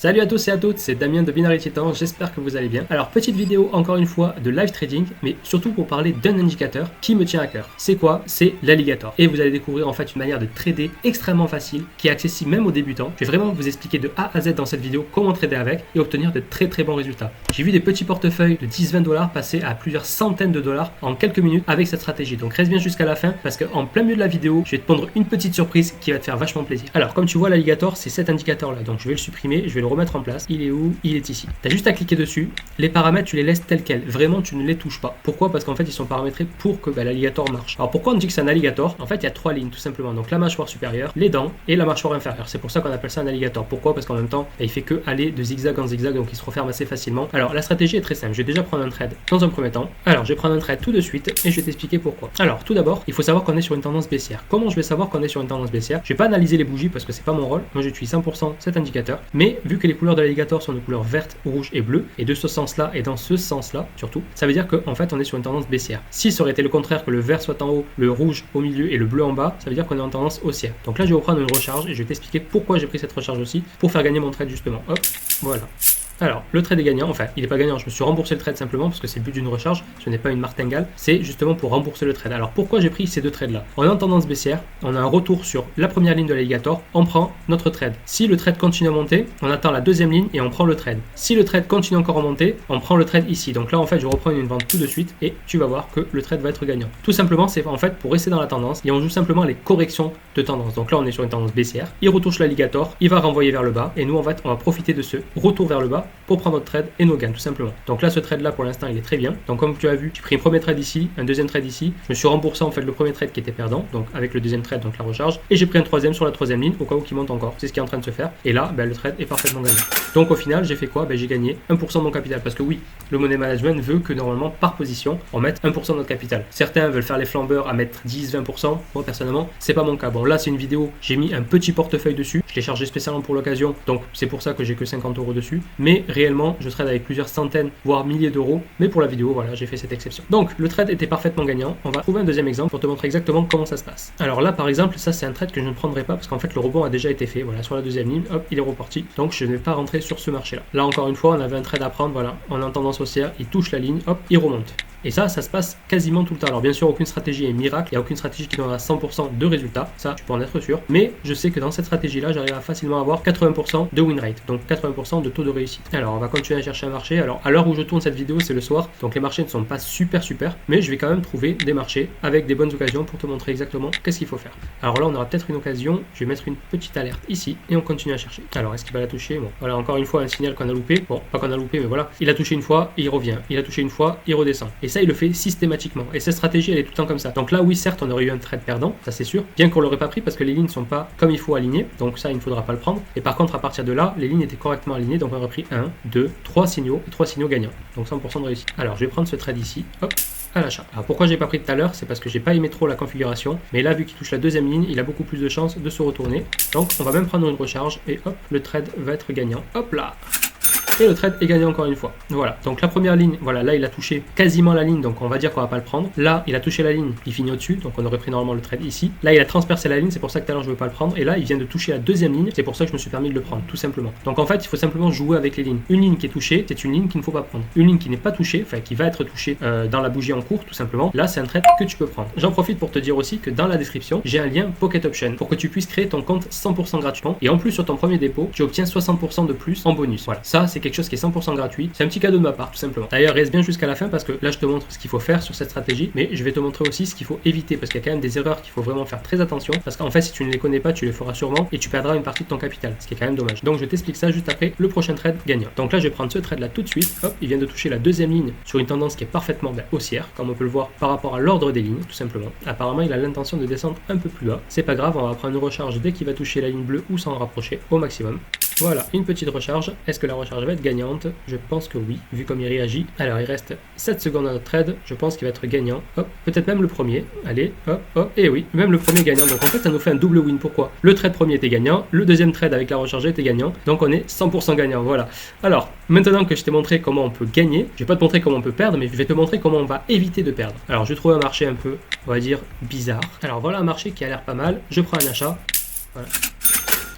Salut à tous et à toutes, c'est Damien de Binary Titan, j'espère que vous allez bien. Alors petite vidéo encore une fois de live trading, mais surtout pour parler d'un indicateur qui me tient à cœur. C'est quoi? C'est l'alligator. Et vous allez découvrir en fait une manière de trader extrêmement facile, qui est accessible même aux débutants. Je vais vraiment vous expliquer de A à Z dans cette vidéo comment trader avec et obtenir de très bons résultats. J'ai vu des petits portefeuilles de 10-20 dollars passer à plusieurs centaines de dollars en quelques minutes avec cette stratégie. Donc reste bien jusqu'à la fin parce qu'en plein milieu de la vidéo, je vais te pondre une petite surprise qui va te faire vachement plaisir. Alors comme tu vois l'alligator, c'est cet indicateur là, donc je vais le supprimer, je vais le remettre en place. Il est où? Il est ici. Tu as juste à cliquer dessus. Les paramètres, tu les laisses tels quels. Vraiment, tu ne les touches pas. Pourquoi? Parce qu'en fait, ils sont paramétrés pour que l'alligator marche. Alors pourquoi on dit que c'est un alligator? En fait, il y a trois lignes tout simplement. Donc la mâchoire supérieure, les dents et la mâchoire inférieure. C'est pour ça qu'on appelle ça un alligator. Pourquoi? Parce qu'en même temps, il fait que aller de zigzag en zigzag, donc il se referme assez facilement. Alors la stratégie est très simple. Je vais déjà prendre un trade dans un premier temps. Alors je vais prendre un trade tout de suite et je vais t'expliquer pourquoi. Alors tout d'abord, il faut savoir qu'on est sur une tendance baissière. Comment je vais savoir qu'on est sur une tendance baissière? Je vais pas analyser les bougies parce que c'est pas mon rôle. Moi j'utilise 100% cet indicateur. Mais vu que les couleurs de l'alligator sont de couleurs verte, rouge et bleu, et de ce sens-là et dans ce sens-là surtout, ça veut dire qu'en fait on est sur une tendance baissière. Si ça aurait été le contraire, que le vert soit en haut, le rouge au milieu et le bleu en bas, ça veut dire qu'on est en tendance haussière. Donc là je vais reprendre une recharge et je vais t'expliquer pourquoi j'ai pris cette recharge aussi, pour faire gagner mon trade justement. Hop, voilà. Alors, le trade est gagnant, enfin, il n'est pas gagnant, je me suis remboursé le trade simplement parce que c'est le but d'une recharge, ce n'est pas une martingale, c'est justement pour rembourser le trade. Alors, pourquoi j'ai pris ces deux trades là? On est en tendance baissière, on a un retour sur la première ligne de l'alligator, on prend notre trade. Si le trade continue à monter, on attend la deuxième ligne et on prend le trade. Si le trade continue encore à monter, on prend le trade ici. Donc là, en fait, je reprends une vente tout de suite et tu vas voir que le trade va être gagnant. Tout simplement, c'est en fait pour rester dans la tendance et on joue simplement les corrections de tendance. Donc là, on est sur une tendance baissière, il retouche l'alligator, il va renvoyer vers le bas et nous, en fait, on va profiter de ce retour vers le bas pour prendre notre trade et nos gains tout simplement. Donc là ce trade là pour l'instant il est très bien. Donc comme tu as vu, j'ai pris un premier trade ici, un deuxième trade ici, je me suis remboursé en fait le premier trade qui était perdant, donc avec le deuxième trade, donc la recharge, et j'ai pris un troisième sur la troisième ligne au cas où qui monte encore. C'est ce qui est en train de se faire et là le trade est parfaitement gagnant. Donc au final j'ai fait quoi? J'ai gagné 1% de mon capital parce que oui, le money management veut que normalement par position on mette 1% de notre capital. Certains veulent faire les flambeurs à mettre 10-20%, moi personnellement c'est pas mon cas. Bon là c'est une vidéo, j'ai mis un petit portefeuille dessus, je l'ai chargé spécialement pour l'occasion, donc c'est pour ça que j'ai que 50 € dessus, mais réellement je trade avec plusieurs centaines voire milliers d'euros, mais pour la vidéo voilà j'ai fait cette exception. Donc le trade était parfaitement gagnant. On va trouver un deuxième exemple pour te montrer exactement comment ça se passe. Alors là par exemple ça c'est un trade que je ne prendrai pas parce qu'en fait le rebond a déjà été fait, voilà sur la deuxième ligne, hop il est reparti, donc je ne vais pas rentrer sur ce marché là. Là encore une fois on avait un trade à prendre, voilà on est en tendance haussière, il touche la ligne, hop il remonte. Et ça se passe quasiment tout le temps. Alors bien sûr, aucune stratégie est miracle, il n'y a aucune stratégie qui donnera 100% de résultats, ça tu peux en être sûr. Mais je sais que dans cette stratégie-là, j'arrive à facilement avoir 80% de win rate, donc 80% de taux de réussite. Alors on va continuer à chercher un marché. Alors à l'heure où je tourne cette vidéo, c'est le soir, donc les marchés ne sont pas super, mais je vais quand même trouver des marchés avec des bonnes occasions pour te montrer exactement qu'est-ce qu'il faut faire. Alors là, on aura peut-être une occasion, je vais mettre une petite alerte ici et on continue à chercher. Alors est-ce qu'il va la toucher? Bon, voilà encore une fois un signal qu'on a loupé. Bon, pas qu'on a loupé, mais voilà, il a touché une fois et il revient. Il a touché une fois, il redescend. Et ça, il le fait systématiquement. Et cette stratégie, elle est tout le temps comme ça. Donc là, oui, certes, on aurait eu un trade perdant, ça c'est sûr, bien qu'on l'aurait pas pris parce que les lignes ne sont pas comme il faut alignées. Donc ça, il ne faudra pas le prendre. Et par contre, à partir de là, les lignes étaient correctement alignées. Donc on aurait pris 1, 2, 3 signaux et 3 signaux gagnants. Donc 100% de réussite. Alors je vais prendre ce trade ici. Hop. À l'achat. Alors pourquoi j'ai pas pris tout à l'heure? C'est parce que j'ai pas aimé trop la configuration, mais là vu qu'il touche la deuxième ligne, il a beaucoup plus de chances de se retourner. Donc on va même prendre une recharge et hop, le trade va être gagnant. Hop là. Et le trade est gagné encore une fois. Voilà, donc la première ligne, voilà, là il a touché quasiment la ligne, donc on va dire qu'on va pas le prendre. Là, il a touché la ligne, il finit au-dessus, donc on aurait pris normalement le trade ici. Là, il a transpercé la ligne, c'est pour ça que tout à l'heure je veux pas le prendre. Et là, il vient de toucher la deuxième ligne, c'est pour ça que je me suis permis de le prendre, tout simplement. Donc en fait, il faut simplement jouer avec les lignes. Une ligne qui est touchée, c'est une ligne qu'il ne faut pas prendre. Une ligne qui n'est pas touchée, enfin qui va être touchée dans la bougie en cours, tout simplement. Là, c'est un trade que tu peux prendre. J'en profite pour te dire aussi que dans la description, j'ai un lien Pocket Option pour que tu puisses créer ton compte 100% gratuitement. Et en plus, sur ton premier dépôt, tu obtiens 60% de plus en bonus. Voilà, ça c'est quelque chose qui est 100% gratuit. C'est un petit cadeau de ma part tout simplement. D'ailleurs reste bien jusqu'à la fin parce que là je te montre ce qu'il faut faire sur cette stratégie, mais je vais te montrer aussi ce qu'il faut éviter parce qu'il y a quand même des erreurs qu'il faut vraiment faire très attention parce qu'en fait si tu ne les connais pas tu les feras sûrement et tu perdras une partie de ton capital, ce qui est quand même dommage. Donc je t'explique ça juste après le prochain trade gagnant. Donc là je vais prendre ce trade là tout de suite. Hop, il vient de toucher la deuxième ligne sur une tendance qui est parfaitement haussière comme on peut le voir par rapport à l'ordre des lignes tout simplement. Apparemment il a l'intention de descendre un peu plus bas. C'est pas grave, on va prendre une recharge dès qu'il va toucher la ligne bleue ou s'en rapprocher au maximum. Voilà, une petite recharge. Est-ce que la recharge va être gagnante? Je pense que oui, vu comme il réagit. Alors, il reste 7 secondes à notre trade. Je pense qu'il va être gagnant. Hop, peut-être même le premier. Allez, hop, hop. Et oui, même le premier gagnant. Donc, en fait, ça nous fait un double win. Pourquoi? Le trade premier était gagnant. Le deuxième trade avec la recharge était gagnant. Donc, on est 100% gagnant. Voilà. Alors, maintenant que je t'ai montré comment on peut gagner, je vais pas te montrer comment on peut perdre, mais je vais te montrer comment on va éviter de perdre. Alors, je trouve un marché un peu, on va dire, bizarre. Alors, voilà un marché qui a l'air pas mal. Je prends un achat. Voilà.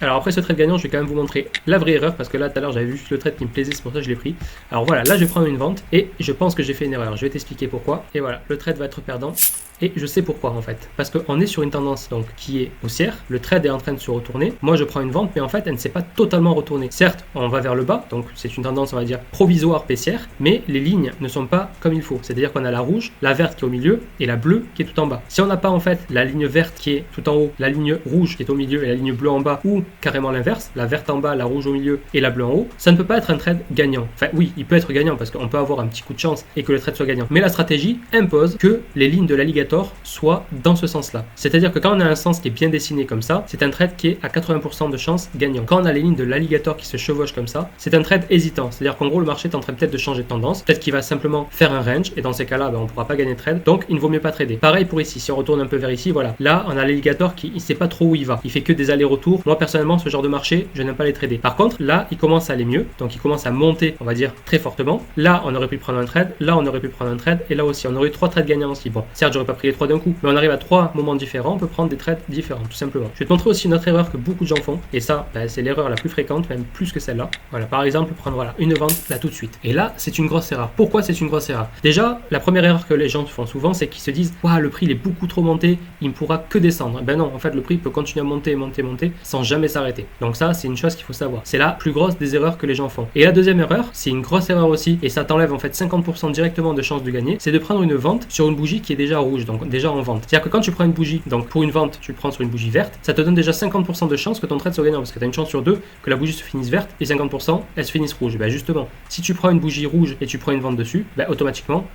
Alors après ce trade gagnant, je vais quand même vous montrer la vraie erreur parce que là tout à l'heure j'avais vu juste le trade qui me plaisait, c'est pour ça que je l'ai pris. Alors voilà, là je vais prendre une vente et je pense que j'ai fait une erreur. Je vais t'expliquer pourquoi. Et voilà, le trade va être perdant. Et je sais pourquoi en fait. Parce qu'on est sur une tendance donc qui est haussière. Le trade est en train de se retourner. Moi je prends une vente, mais en fait elle ne s'est pas totalement retournée. Certes, on va vers le bas, donc c'est une tendance on va dire provisoire baissière, mais les lignes ne sont pas comme il faut. C'est-à-dire qu'on a la rouge, la verte qui est au milieu et la bleue qui est tout en bas. Si on n'a pas en fait la ligne verte qui est tout en haut, la ligne rouge qui est au milieu et la ligne bleue en bas, ou carrément l'inverse, la verte en bas, la rouge au milieu et la bleue en haut, ça ne peut pas être un trade gagnant. Enfin oui, il peut être gagnant parce qu'on peut avoir un petit coup de chance et que le trade soit gagnant. Mais la stratégie impose que les lignes de l'alligator soient dans ce sens-là. C'est-à-dire que quand on a un sens qui est bien dessiné comme ça, c'est un trade qui est à 80% de chance gagnant. Quand on a les lignes de l'alligator qui se chevauchent comme ça, c'est un trade hésitant. C'est-à-dire qu'en gros, le marché est en train peut-être de changer de tendance, peut-être qu'il va simplement faire un range, et dans ces cas-là, on ne pourra pas gagner de trade, donc il ne vaut mieux pas trader. Pareil pour ici, si on retourne un peu vers ici, voilà. Là, on a l'alligator qui ne sait pas trop où il va. Il fait que des allers-retours. Moi, personnellement, ce genre de marché, je n'aime pas les trader. Par contre, là, il commence à aller mieux, donc il commence à monter, on va dire, très fortement. Là, on aurait pu prendre un trade, là, on aurait pu prendre un trade, et là aussi, on aurait eu 3 trades gagnants aussi. Bon, certes, j'aurais pas pris les 3 d'un coup, mais on arrive à 3 moments différents, on peut prendre des trades différents, tout simplement. Je vais te montrer aussi une autre erreur que beaucoup de gens font, et ça, c'est l'erreur la plus fréquente, même plus que celle-là. Voilà, par exemple, prendre voilà, une vente là tout de suite. Et là, c'est une grosse erreur. Pourquoi c'est une grosse erreur? Déjà, la première erreur que les gens font souvent, c'est qu'ils se disent waouh, le prix il est beaucoup trop monté, il ne pourra que descendre. Ben non, en fait, le prix peut continuer à monter, monter, monter, sans jamais s'arrêter. Donc ça, c'est une chose qu'il faut savoir. C'est la plus grosse des erreurs que les gens font. Et la deuxième erreur, c'est une grosse erreur aussi, et ça t'enlève en fait 50% directement de chance de gagner, c'est de prendre une vente sur une bougie qui est déjà rouge, donc déjà en vente. C'est-à-dire que quand tu prends une bougie, donc pour une vente, tu le prends sur une bougie verte, ça te donne déjà 50% de chance que ton trade soit gagnant, parce que tu as une chance sur 2 que la bougie se finisse verte, et 50% elle se finisse rouge. Ben justement, si tu prends une bougie rouge et tu prends une vente dessus, ben automatiquement,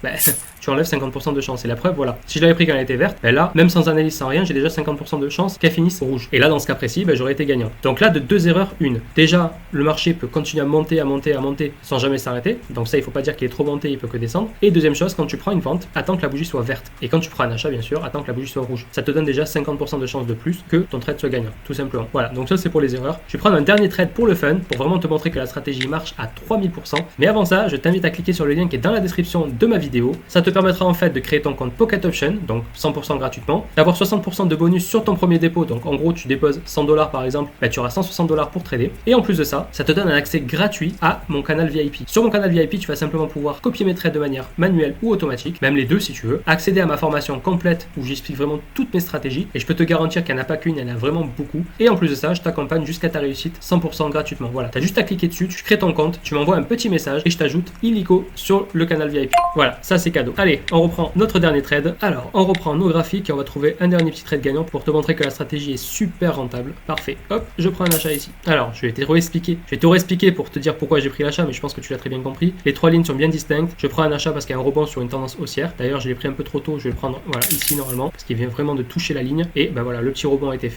tu enlèves 50% de chance. Et la preuve, voilà. Si je l'avais pris quand elle était verte, ben là, même sans analyse, sans rien, j'ai déjà 50% de chance qu'elle finisse rouge. Et là, dans ce cas précis, ben, j'aurais été gagnant. Donc là, de 2 erreurs, une. Déjà, le marché peut continuer à monter, à monter, à monter sans jamais s'arrêter. Donc ça, il faut pas dire qu'il est trop monté, il peut que descendre. Et deuxième chose, quand tu prends une vente, attends que la bougie soit verte. Et quand tu prends un achat, bien sûr, attends que la bougie soit rouge. Ça te donne déjà 50% de chance de plus que ton trade soit gagnant, tout simplement. Voilà, donc ça c'est pour les erreurs. Je vais prendre un dernier trade pour le fun, pour vraiment te montrer que la stratégie marche à 3000%. Mais avant ça, je t'invite à cliquer sur le lien qui est dans la description de ma vidéo. Ça te permettra en fait de créer ton compte Pocket Option, donc 100% gratuitement, d'avoir 60% de bonus sur ton premier dépôt. Donc en gros, tu déposes $100 par exemple, tu auras $160 pour trader. Et en plus de ça, ça te donne un accès gratuit à mon canal VIP. Sur mon canal VIP, tu vas simplement pouvoir copier mes trades de manière manuelle ou automatique, même les deux si tu veux, accéder à ma formation complète où j'explique vraiment toutes mes stratégies et je peux te garantir qu'il n'y en a pas qu'une, il y en a vraiment beaucoup. Et en plus de ça, je t'accompagne jusqu'à ta réussite 100% gratuitement. Voilà, tu as juste à cliquer dessus, tu crées ton compte, tu m'envoies un petit message et je t'ajoute illico sur le canal VIP. Voilà, ça c'est cadeau. Allez, on reprend notre dernier trade. Alors, on reprend nos graphiques et on va trouver un dernier petit trade gagnant pour te montrer que la stratégie est super rentable. Parfait. Hop, je prends un achat ici. Alors, je vais te réexpliquer. Je vais te réexpliquer pour te dire pourquoi j'ai pris l'achat, mais je pense que tu l'as très bien compris. Les 3 lignes sont bien distinctes. Je prends un achat parce qu'il y a un rebond sur une tendance haussière. D'ailleurs, je l'ai pris un peu trop tôt. Je vais le prendre voilà, ici normalement parce qu'il vient vraiment de toucher la ligne. Et ben voilà, le petit rebond a été fait.